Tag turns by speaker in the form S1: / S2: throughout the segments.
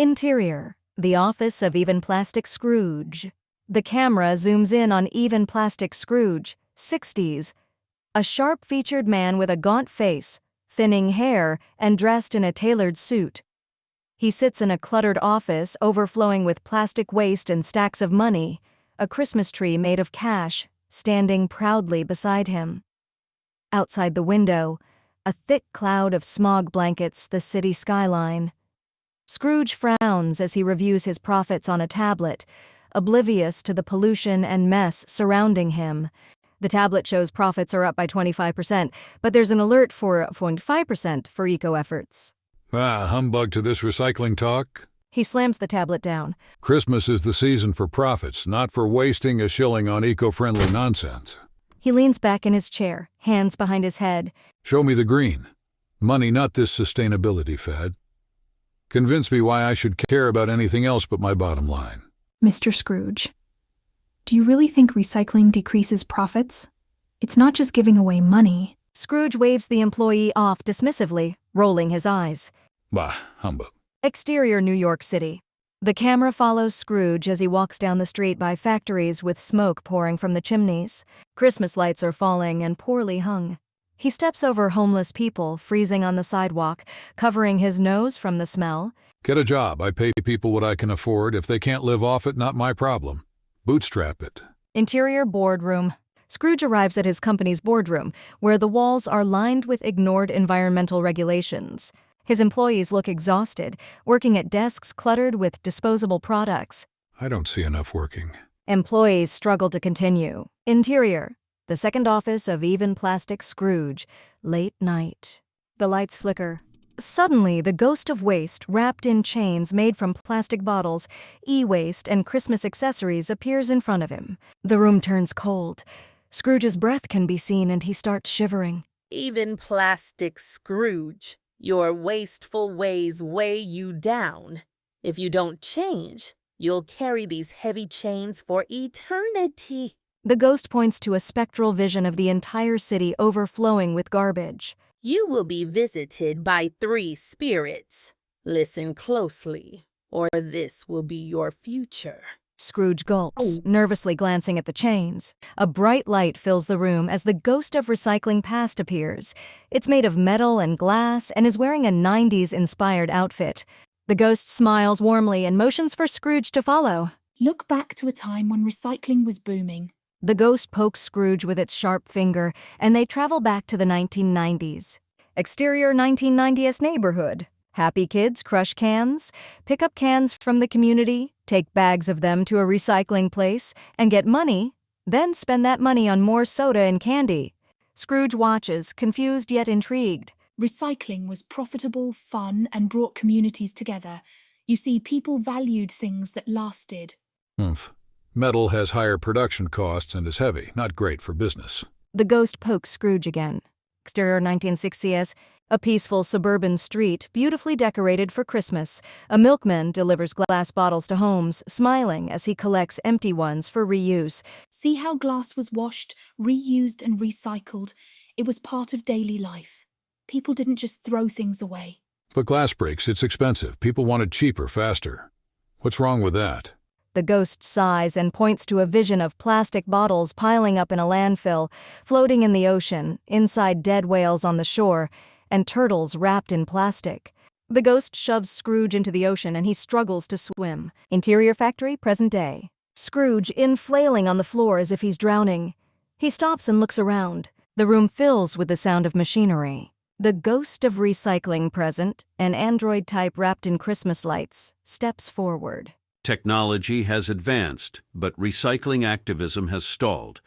S1: Interior, the office of Evenplastic Scrooge. The camera zooms in on Evenplastic Scrooge, 60s, a sharp-featured man with a gaunt face, thinning hair, and dressed in a tailored suit. He sits in a cluttered office overflowing with plastic waste and stacks of money, a Christmas tree made of cash standing proudly beside him. Outside the window, a thick cloud of smog blankets the city skyline. Scrooge frowns as he reviews his profits on a tablet, oblivious to the pollution and mess surrounding him. The tablet shows profits are up by 25%, but there's an alert for 0.5% for eco-efforts.
S2: Humbug to this recycling talk.
S1: He slams the tablet down.
S2: Christmas is the season for profits, not for wasting a shilling on eco-friendly nonsense.
S1: He leans back in his chair, hands behind his head.
S2: Show me the green. Money, not this sustainability fad. Convince me why I should care about anything else but my bottom line.
S3: Mr. Scrooge, do you really think recycling decreases profits? It's not just giving away money.
S1: Scrooge waves the employee off dismissively, rolling his eyes.
S2: Bah, humbug.
S1: Exterior New York City. The camera follows Scrooge as he walks down the street by factories with smoke pouring from the chimneys. Christmas lights are falling and poorly hung. He steps over homeless people freezing on the sidewalk, covering his nose from the smell.
S2: Get a job. I pay people what I can afford. If they can't live off it, not my problem. Bootstrap it.
S1: Interior boardroom. Scrooge arrives at his company's boardroom, where the walls are lined with ignored environmental regulations. His employees look exhausted, working at desks cluttered with disposable products.
S2: I don't see enough working.
S1: Employees struggle to continue. Interior, the second office of Evenplastic Scrooge, late night. The lights flicker. Suddenly, the ghost of waste, wrapped in chains made from plastic bottles, e-waste, and Christmas accessories appears in front of him. The room turns cold. Scrooge's breath can be seen and he starts shivering.
S4: Evenplastic Scrooge, your wasteful ways weigh you down. If you don't change, you'll carry these heavy chains for eternity.
S1: The ghost points to a spectral vision of the entire city overflowing with garbage.
S4: You will be visited by 3 spirits. Listen closely, or this will be your future.
S1: Scrooge gulps, nervously glancing at the chains. A bright light fills the room as the ghost of recycling past appears. It's made of metal and glass and is wearing a 90s-inspired outfit. The ghost smiles warmly and motions for Scrooge to follow.
S5: Look back to a time when recycling was booming.
S1: The ghost pokes Scrooge with its sharp finger, and they travel back to the 1990s. Exterior 1990s neighborhood. Happy kids crush cans, pick up cans from the community, take bags of them to a recycling place, and get money, then spend that money on more soda and candy. Scrooge watches, confused yet intrigued.
S5: Recycling was profitable, fun, and brought communities together. You see, people valued things that lasted.
S2: Humph. Metal has higher production costs and is heavy, not great for business.
S1: The ghost pokes Scrooge again. Exterior 1960s, a peaceful suburban street beautifully decorated for Christmas. A milkman delivers glass bottles to homes, smiling as he collects empty ones for reuse.
S5: See how glass was washed, reused, and recycled? It was part of daily life. People didn't just throw things away.
S2: But glass breaks, it's expensive. People want it cheaper, faster. What's wrong with that?
S1: The ghost sighs and points to a vision of plastic bottles piling up in a landfill, floating in the ocean, inside dead whales on the shore, and turtles wrapped in plastic. The ghost shoves Scrooge into the ocean and he struggles to swim. Interior factory, present day. Scrooge flailing on the floor as if he's drowning. He stops and looks around. The room fills with the sound of machinery. The ghost of recycling present, an android type wrapped in Christmas lights, steps forward.
S6: Technology has advanced, but recycling activism has stalled.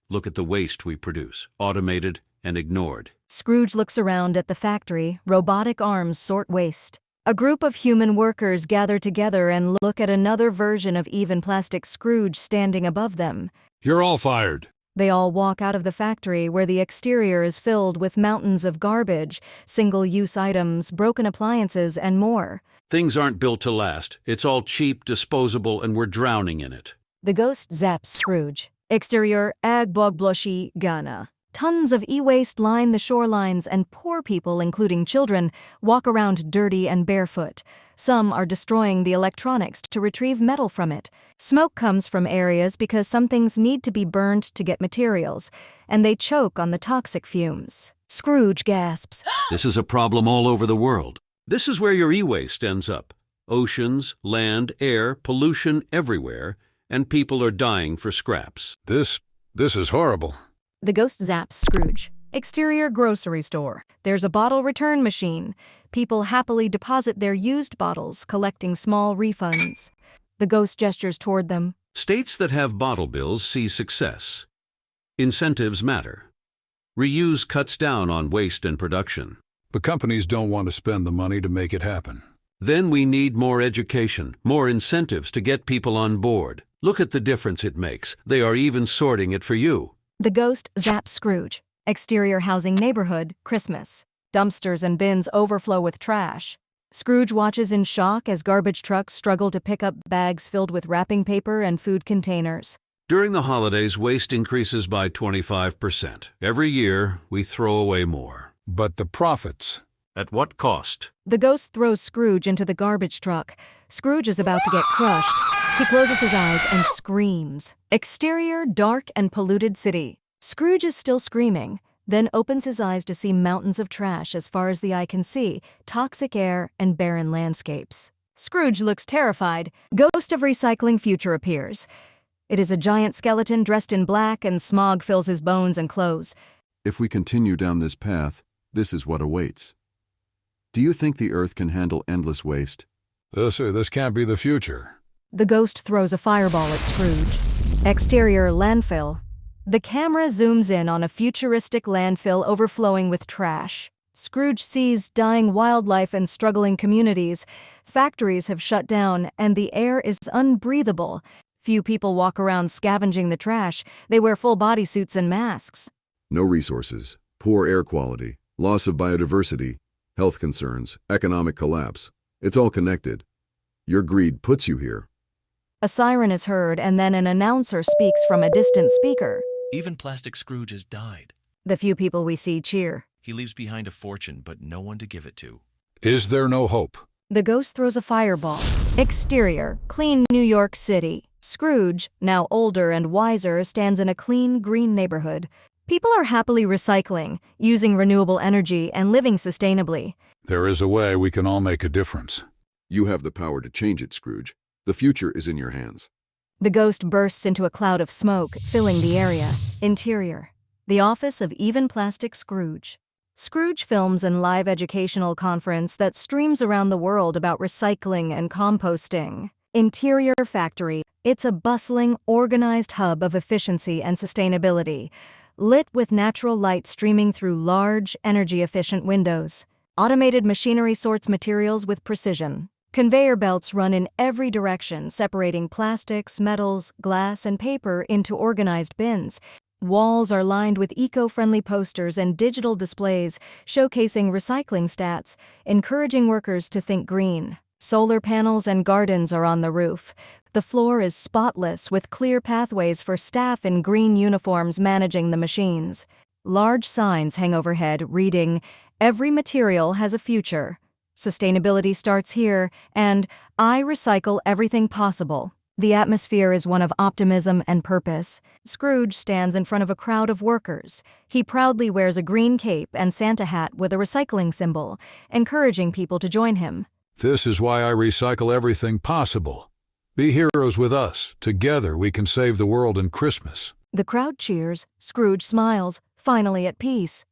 S6: Look at the waste we produce, automated and ignored.
S1: Scrooge looks around at the factory. Robotic arms sort waste. A group of human workers gather together and look at another version of Evenplastic Scrooge standing above them.
S2: You're all fired.
S1: They all walk out of the factory where the exterior is filled with mountains of garbage, single-use items, broken appliances, and more.
S6: Things aren't built to last. It's all cheap, disposable, and we're drowning in it.
S1: The ghost zaps Scrooge. Exterior Agbogbloshy, Ghana. Tons of e-waste line the shorelines, and poor people, including children, walk around dirty and barefoot. Some are destroying the electronics to retrieve metal from it. Smoke comes from areas because some things need to be burned to get materials, and they choke on the toxic fumes. Scrooge gasps.
S6: This is a problem all over the world. This is where your e-waste ends up. Oceans, land, air, pollution everywhere, and people are dying for scraps.
S2: This is horrible.
S1: The ghost zaps Scrooge. Exterior grocery store. There's a bottle return machine. People happily deposit their used bottles, collecting small refunds. The ghost gestures toward them.
S6: States that have bottle bills see success. Incentives matter. Reuse cuts down on waste and production.
S2: But companies don't want to spend the money to make it happen.
S6: Then we need more education, more incentives to get people on board. Look at the difference it makes. They are even sorting it for you.
S1: The ghost zaps Scrooge. Exterior housing neighborhood, Christmas. Dumpsters and bins overflow with trash. Scrooge watches in shock as garbage trucks struggle to pick up bags filled with wrapping paper and food containers.
S6: During the holidays, waste increases by 25%. Every year, we throw away more.
S2: But the profits.
S6: At what cost?
S1: The ghost throws Scrooge into the garbage truck. Scrooge is about to get crushed. He closes his eyes and screams. Exterior, dark and polluted city. Scrooge is still screaming, then opens his eyes to see mountains of trash as far as the eye can see, toxic air and barren landscapes. Scrooge looks terrified. Ghost of Recycling Future appears. It is a giant skeleton dressed in black, and smog fills his bones and clothes.
S7: If we continue down this path, this is what awaits. Do you think the Earth can handle endless waste?
S2: This can't be the future.
S1: The ghost throws a fireball at Scrooge. Exterior landfill. The camera zooms in on a futuristic landfill overflowing with trash. Scrooge sees dying wildlife and struggling communities. Factories have shut down, and the air is unbreathable. Few people walk around scavenging the trash. They wear full bodysuits and masks.
S7: No resources, poor air quality, loss of biodiversity, health concerns, economic collapse. It's all connected. Your greed puts you here.
S1: A siren is heard, and then an announcer speaks from a distant speaker.
S8: Evenplastic Scrooge has died.
S1: The few people we see cheer.
S8: He leaves behind a fortune, but no one to give it to.
S2: Is there no hope?
S1: The ghost throws a fireball. Exterior, clean New York City. Scrooge, now older and wiser, stands in a clean, green neighborhood. People are happily recycling, using renewable energy, and living sustainably.
S2: There is a way we can all make a difference.
S7: You have the power to change it, Scrooge. The future is in your hands.
S1: The ghost bursts into a cloud of smoke, filling the area. Interior. The office of Evenplastic Scrooge. Scrooge films an live educational conference that streams around the world about recycling and composting. Interior factory. It's a bustling, organized hub of efficiency and sustainability, lit with natural light streaming through large, energy-efficient windows. Automated machinery sorts materials with precision. Conveyor belts run in every direction, separating plastics, metals, glass, and paper into organized bins. Walls are lined with eco-friendly posters and digital displays showcasing recycling stats, encouraging workers to think green. Solar panels and gardens are on the roof. The floor is spotless, with clear pathways for staff in green uniforms managing the machines. Large signs hang overhead reading, "Every material has a future. Sustainability starts here," and "I recycle everything possible." The atmosphere is one of optimism and purpose. Scrooge stands in front of a crowd of workers. He proudly wears a green cape and Santa hat with a recycling symbol, encouraging people to join him.
S2: This is why I recycle everything possible. Be heroes with us. Together we can save the world in Christmas.
S1: The crowd cheers. Scrooge smiles, finally at peace.